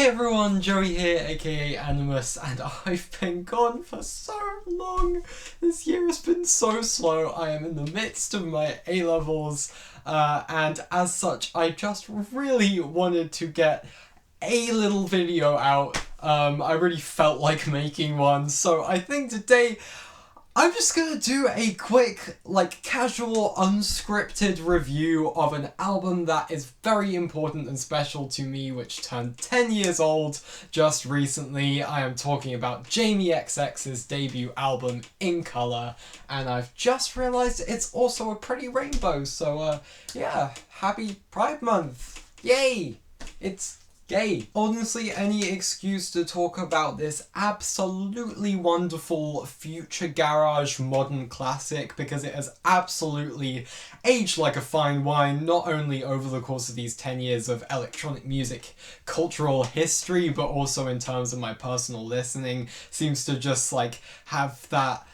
everyone, Joey here, aka Animus, and I've been gone for so long. This year has been so slow. I am in the midst of my A-levels, and as such, I just really wanted to get a little video out. I really felt like making one, so I think today I'm just gonna do a quick, casual, unscripted review of an album that is very important and special to me, which turned 10 years old just recently. I am talking about Jamie XX's debut album, In Colour, and I've just realised it's also a pretty rainbow, so yeah, happy Pride Month! Yay! It's gay. Honestly, any excuse to talk about this absolutely wonderful future garage modern classic, because it has absolutely aged like a fine wine, not only over the course of these 10 years of electronic music cultural history, but also in terms of my personal listening. Seems to just have that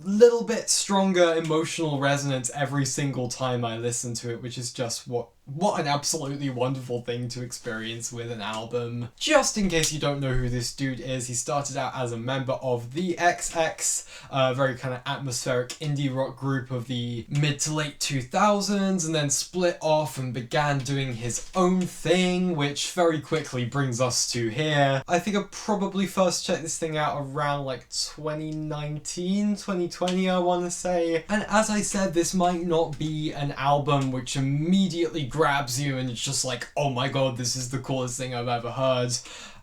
little bit stronger emotional resonance every single time I listen to it, which is just what an absolutely wonderful thing to experience with an album. Just in case you don't know who this dude is, he started out as a member of the XX, a very kind of atmospheric indie rock group of the mid to late 2000s, and then split off and began doing his own thing, which very quickly brings us to here. I think I probably first checked this thing out around 2019, 2020 I want to say. And as I said, this might not be an album which immediately grabs you and it's just oh my god, this is the coolest thing I've ever heard.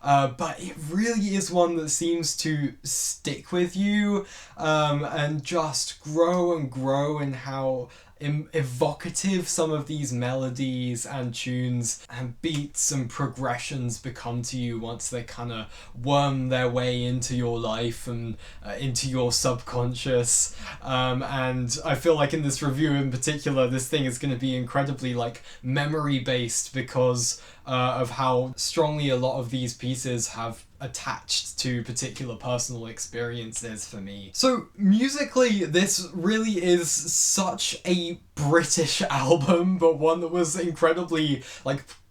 But it really is one that seems to stick with you and just grow and grow in how evocative some of these melodies and tunes and beats and progressions become to you once they kind of worm their way into your life and into your subconscious. And I feel like in this review in particular, this thing is going to be incredibly memory based because of how strongly a lot of these pieces have attached to particular personal experiences for me. So musically, this really is such a British album, but one that was incredibly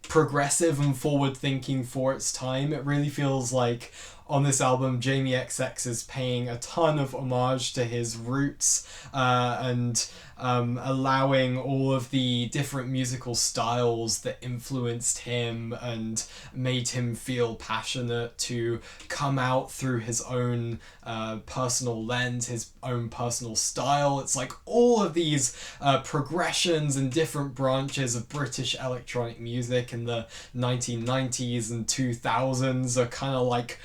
progressive and forward thinking for its time. It really feels like on this album, Jamie XX is paying a ton of homage to his roots and allowing all of the different musical styles that influenced him and made him feel passionate to come out through his own personal lens, his own personal style. It's all of these progressions and different branches of British electronic music in the 1990s and 2000s are kind of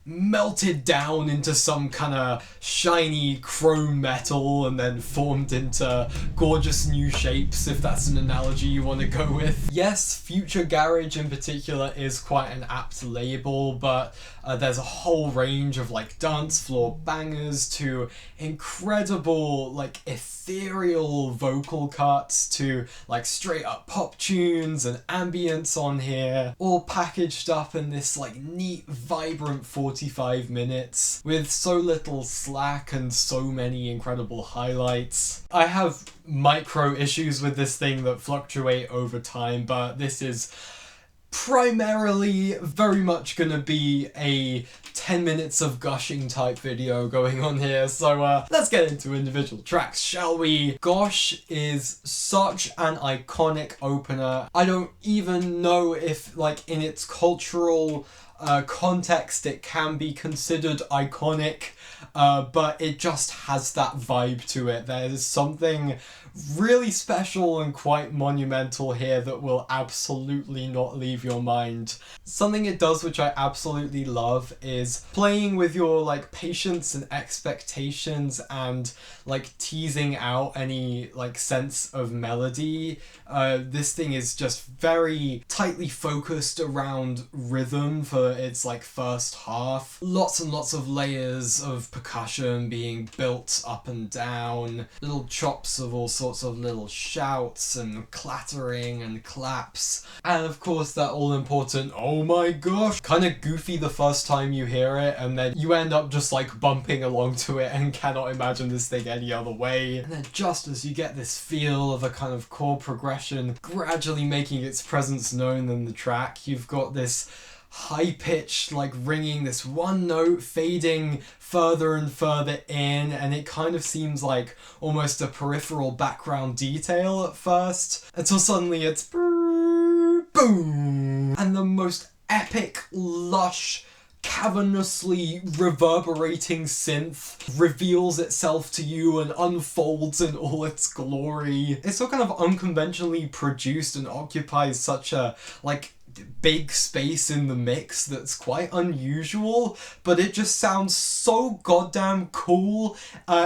melted down into some kind of shiny chrome metal and then formed into gorgeous new shapes, if that's an analogy you want to go with. Yes, future garage in particular is quite an apt label, but there's a whole range of dance floor bangers to incredible ethereal vocal cuts to straight up pop tunes and ambience on here, all packaged up in this neat vibrant 45 minutes with so little slack and so many incredible highlights. I have micro issues with this thing that fluctuate over time, but this is primarily very much gonna be a 10 minutes of gushing type video going on here, so let's get into individual tracks, shall we? Gosh is such an iconic opener. I don't even know if in its cultural context it can be considered iconic, but it just has that vibe to it. There's something really special and quite monumental here that will absolutely not leave your mind. Something it does which I absolutely love is playing with your patience and expectations and teasing out any sense of melody. This thing is just very tightly focused around rhythm for its first half. Lots and lots of layers of percussion being built up and down, little chops of all sorts of little shouts and clattering and claps, and of course that all important oh my gosh, kind of goofy the first time you hear it, and then you end up just bumping along to it and cannot imagine this thing any other way. And then just as you get this feel of a kind of chord progression gradually making its presence known in the track, you've got this high-pitched, like ringing, this one note fading further and further in, and it kind of seems like almost a peripheral background detail at first, until suddenly it's boom, and the most epic, lush, cavernously reverberating synth reveals itself to you and unfolds in all its glory. It's so kind of unconventionally produced and occupies such a, like, big space in the mix that's quite unusual, but it just sounds so goddamn cool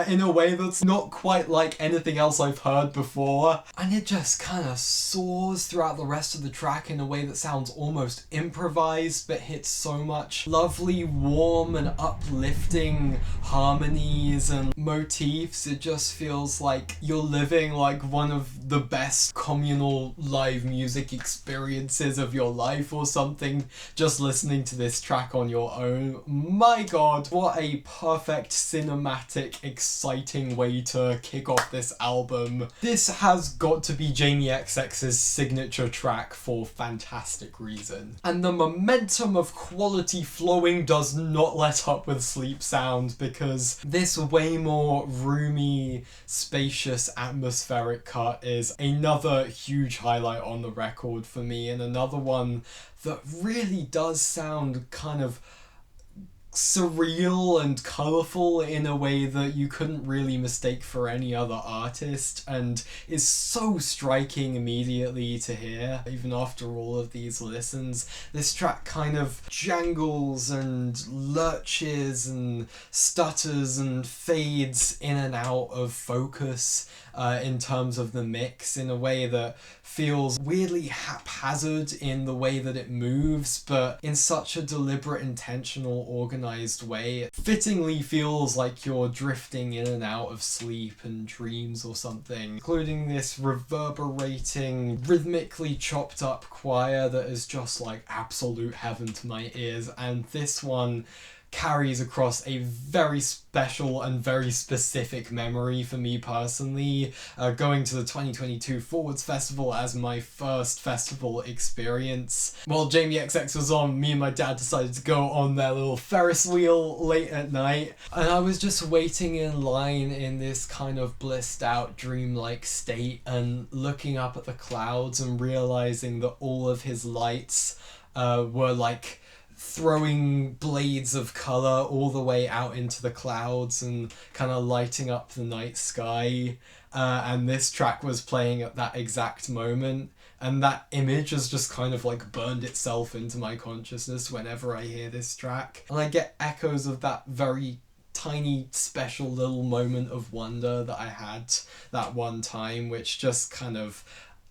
in a way that's not quite like anything else I've heard before. And it just kind of soars throughout the rest of the track in a way that sounds almost improvised, but hits so much lovely, warm and uplifting harmonies and motifs. It just feels like you're living like one of the best communal live music experiences of your life or something, just listening to this track on your own. My god, what a perfect cinematic, exciting way to kick off this album. This has got to be Jamie XX's signature track for fantastic reason. And the momentum of quality flowing does not let up with Sleep Sound, because this way more roomy, spacious, atmospheric cut is another huge highlight on the record for me, and another one that really does sound kind of surreal and colourful in a way that you couldn't really mistake for any other artist, and is so striking immediately to hear. Even after all of these listens, this track kind of jangles and lurches and stutters and fades in and out of focus in terms of the mix, in a way that feels weirdly haphazard in the way that it moves, but in such a deliberate, intentional, organised way. It fittingly feels like you're drifting in and out of sleep and dreams or something, including this reverberating, rhythmically chopped up choir that is just like absolute heaven to my ears. And this one carries across a very special and very specific memory for me personally, going to the 2022 Forwards Festival as my first festival experience. While Jamie XX was on, me and my dad decided to go on their little Ferris wheel late at night, and I was just waiting in line in this kind of blissed out, dreamlike state, and looking up at the clouds and realizing that all of his lights were like throwing blades of colour all the way out into the clouds and kind of lighting up the night sky, and this track was playing at that exact moment, and that image has just kind of like burned itself into my consciousness whenever I hear this track, and I get echoes of that very tiny special little moment of wonder that I had that one time, which just kind of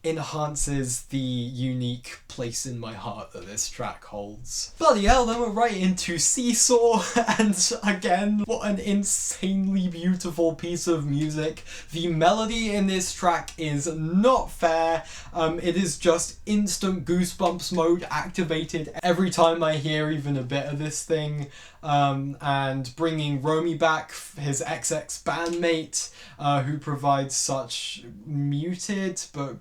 enhances the unique place in my heart that this track holds. Bloody hell, then we're right into SeeSaw, and again, what an insanely beautiful piece of music. The melody in this track is not fair. It is just instant goosebumps mode activated every time I hear even a bit of this thing. And bringing Romy back, his XX bandmate, who provides such muted but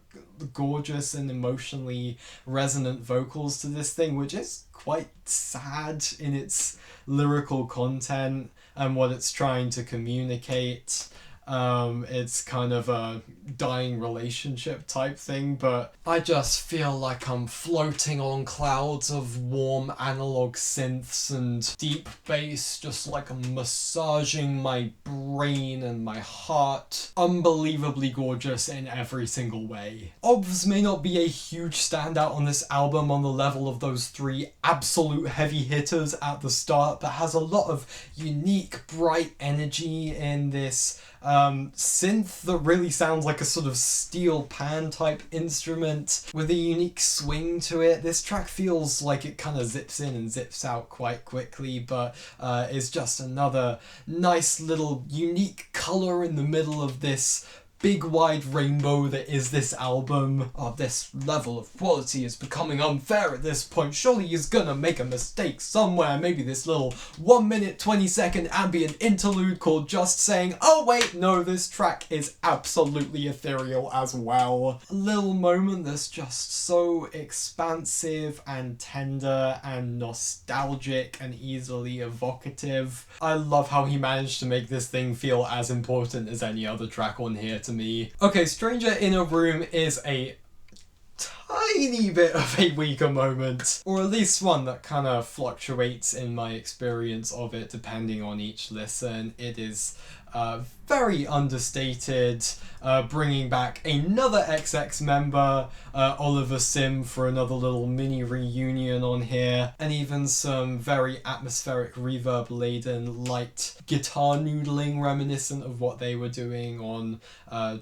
gorgeous and emotionally resonant vocals to this thing, which is quite sad in its lyrical content and what it's trying to communicate. It's kind of a dying relationship type thing, but I just feel like I'm floating on clouds of warm analog synths and deep bass, just like massaging my brain and my heart. Unbelievably gorgeous in every single way. Obvs may not be a huge standout on this album on the level of those three absolute heavy hitters at the start, but has a lot of unique, bright energy in this synth that really sounds like a sort of steel pan type instrument with a unique swing to it. This track feels like it kind of zips in and zips out quite quickly, but is just another nice little unique colour in the middle of this big wide rainbow that is this album. Oh, this level of quality is becoming unfair at this point. Surely he's gonna make a mistake somewhere. Maybe this little 1 minute 20-second ambient interlude called Just Saying, oh wait, no, this track is absolutely ethereal as well. A little moment that's just so expansive and tender and nostalgic and easily evocative. I love how he managed to make this thing feel as important as any other track on here to me. Okay, Stranger in a Room is a tiny bit of a weaker moment, or at least one that kind of fluctuates in my experience of it depending on each listen. It is very understated, bringing back another XX member, Oliver Sim, for another little mini reunion on here, and even some very atmospheric reverb-laden light guitar noodling reminiscent of what they were doing on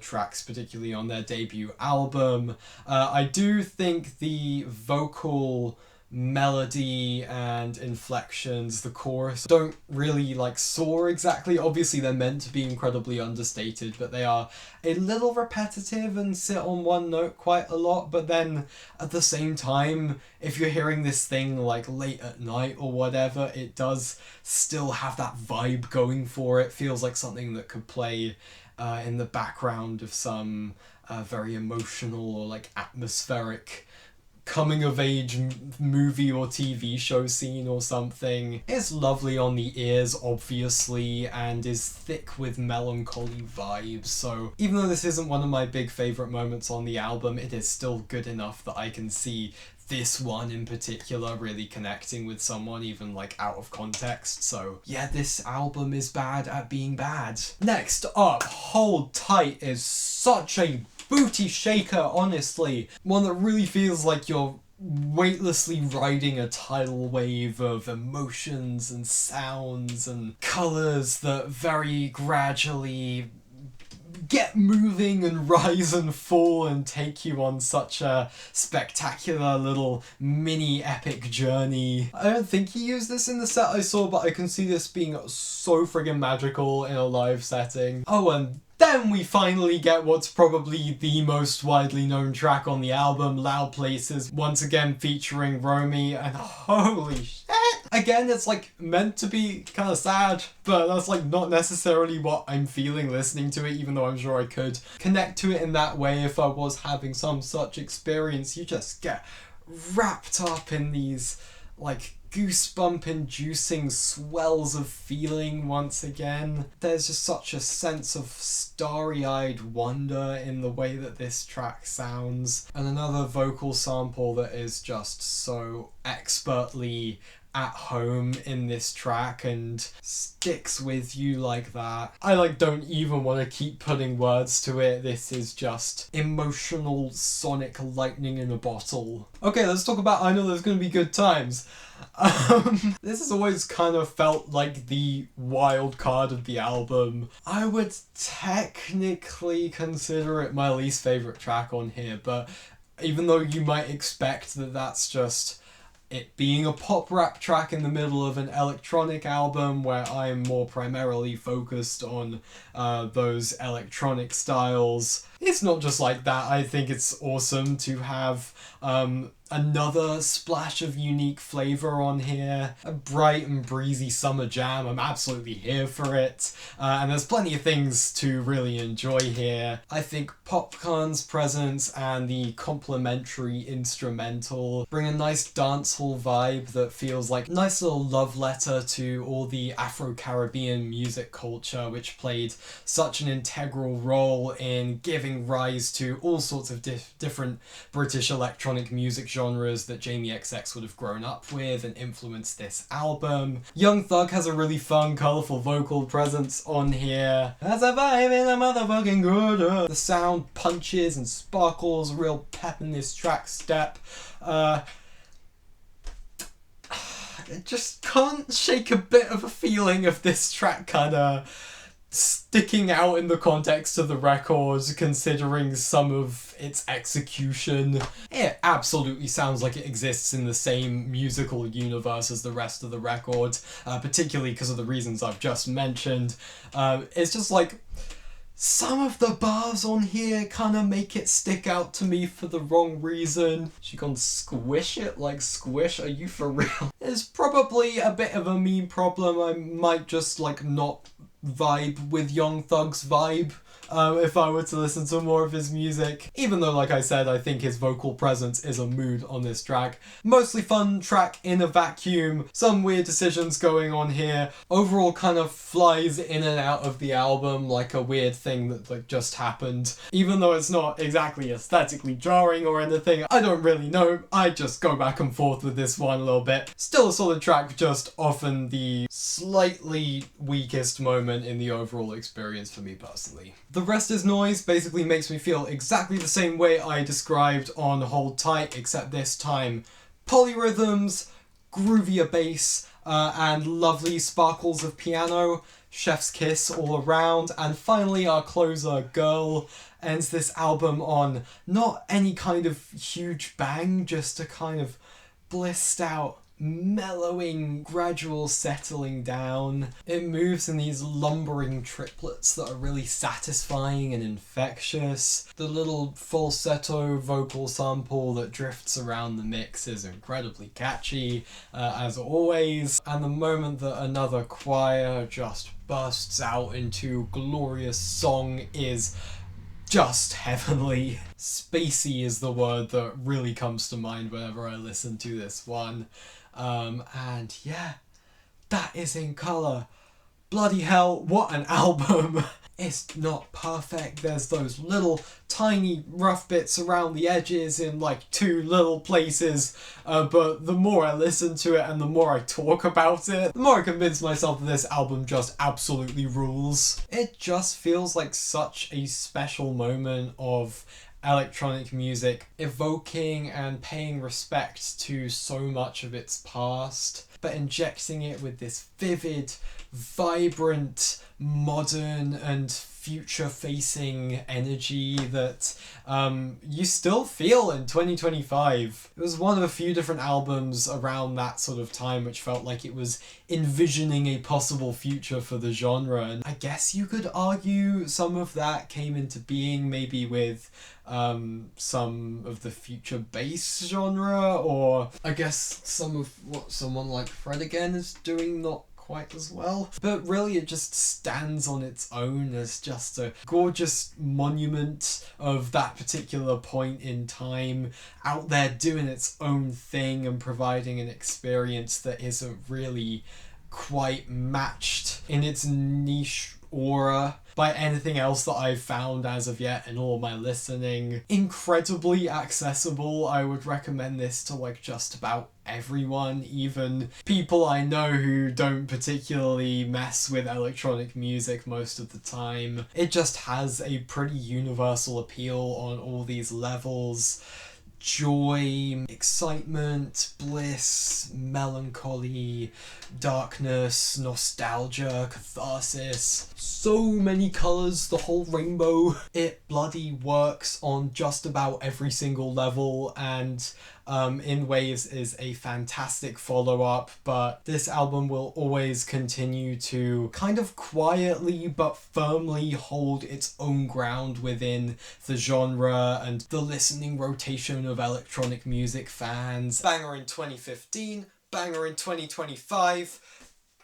tracks, particularly on their debut album. I do think the vocal melody and inflections, the chorus, don't really soar exactly. Obviously they're meant to be incredibly understated, but they are a little repetitive and sit on one note quite a lot. But then at the same time, if you're hearing this thing late at night or whatever, it does still have that vibe going for it. Feels like something that could play in the background of some very emotional or atmospheric coming of age movie or TV show scene or something. It's lovely on the ears, obviously, and is thick with melancholy vibes. So even though this isn't one of my big favourite moments on the album, it is still good enough that I can see this one in particular really connecting with someone, even out of context. So yeah, this album is bad at being bad. Next up, Hold Tight is such a booty shaker, honestly. One that really feels like you're weightlessly riding a tidal wave of emotions and sounds and colours that very gradually get moving and rise and fall and take you on such a spectacular little mini epic journey. I don't think he used this in the set I saw, but I can see this being so friggin' magical in a live setting. Oh, and then we finally get what's probably the most widely known track on the album, Loud Places, once again featuring Romy, and holy shit! Again, it's meant to be kind of sad, but that's not necessarily what I'm feeling listening to it, even though I'm sure I could connect to it in that way if I was having some such experience. You just get wrapped up in these goosebump inducing swells of feeling once again. There's just such a sense of starry-eyed wonder in the way that this track sounds, and another vocal sample that is just so expertly at home in this track and sticks with you like that. I don't even want to keep putting words to it. This is just emotional sonic lightning in a bottle. Okay, let's talk about I Know There's Gonna Be Good Times. This has always kind of felt like the wild card of the album. I would technically consider it my least favourite track on here, but even though you might expect that that's just it being a pop rap track in the middle of an electronic album where I'm more primarily focused on those electronic styles, it's not just like that. I think it's awesome to have another splash of unique flavour on here. A bright and breezy summer jam, I'm absolutely here for it. And there's plenty of things to really enjoy here. I think Popcorn's presence and the complementary instrumental bring a nice dancehall vibe that feels like a nice little love letter to all the Afro-Caribbean music culture, which played such an integral role in giving rise to all sorts of different British electronic music genres that Jamie XX would have grown up with and influenced this album. Young Thug has a really fun, colourful vocal presence on here. That's a vibe in a motherfucking good. The sound punches and sparkles, real pep in this track step. I just can't shake a bit of a feeling of this track kinda sticking out in the context of the record, considering some of its execution. It absolutely sounds like it exists in the same musical universe as the rest of the record, particularly because of the reasons I've just mentioned. It's just Some of the bars on here kind of make it stick out to me for the wrong reason. She gone squish it like squish, are you for real? It's probably a bit of a me problem. I might just like not vibe with Young Thug's vibe. If I were to listen to more of his music. Even though, like I said, I think his vocal presence is a mood on this track. Mostly fun track in a vacuum, some weird decisions going on here. Overall kind of flies in and out of the album like a weird thing that like just happened. Even though it's not exactly aesthetically jarring or anything, I don't really know. I just go back and forth with this one a little bit. Still a solid track, just often the slightly weakest moment in the overall experience for me personally. The rest is noise, basically makes me feel exactly the same way I described on Hold Tight, except this time polyrhythms, groovier bass, and lovely sparkles of piano, chef's kiss all around, and finally our closer, Girl, ends this album on not any kind of huge bang, just a kind of blissed out, mellowing, gradual settling down. It moves in these lumbering triplets that are really satisfying and infectious. The little falsetto vocal sample that drifts around the mix is incredibly catchy, as always, and the moment that another choir just bursts out into glorious song is just heavenly. Spacey is the word that really comes to mind whenever I listen to this one. And yeah, that is In Colour. Bloody hell, what an album! It's not perfect, there's those little tiny rough bits around the edges in like two little places, but the more I listen to it and the more I talk about it, the more I convince myself that this album just absolutely rules. It just feels like such a special moment of electronic music, evoking and paying respect to so much of its past, but injecting it with this vivid, vibrant, modern and future-facing energy that you still feel in 2025. It was one of a few different albums around that sort of time which felt like it was envisioning a possible future for the genre, and I guess you could argue some of that came into being maybe with some of the future bass genre, or I guess some of what someone like Fred again is doing, not quite as well. But really it just stands on its own as just a gorgeous monument of that particular point in time, out there doing its own thing and providing an experience that isn't really quite matched in its niche aura by anything else that I've found as of yet in all my listening. Incredibly accessible. I would recommend this to like just about everyone, even people I know who don't particularly mess with electronic music most of the time. It just has a pretty universal appeal on all these levels. Joy, excitement, bliss, melancholy, darkness, nostalgia, catharsis. So many colours, the whole rainbow. It bloody works on just about every single level, and in ways is a fantastic follow-up, but this album will always continue to kind of quietly but firmly hold its own ground within the genre and the listening rotation of electronic music fans. Banger in 2015, banger in 2025,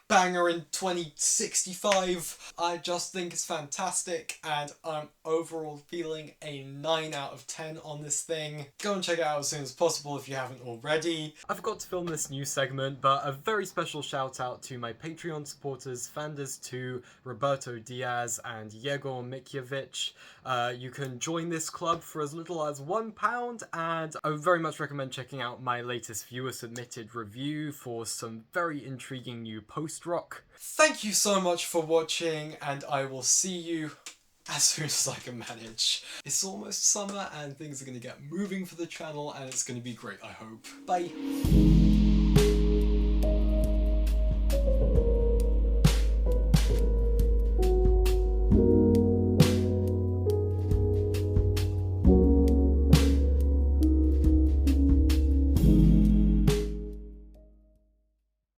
banger in 2065. I just think it's fantastic, and I'm overall feeling a 9 out of 10 on this thing. Go and check it out as soon as possible if you haven't already. I forgot to film this new segment, but a very special shout out to my Patreon supporters, Fanders2, Roberto Diaz, and Yegor Mikiewicz. You can join this club for as little as £1, and I would very much recommend checking out my latest viewer-submitted review for some very intriguing new post-rock. Thank you so much for watching, and I will see you as soon as I can manage. It's almost summer and things are going to get moving for the channel, and it's going to be great, I hope. Bye!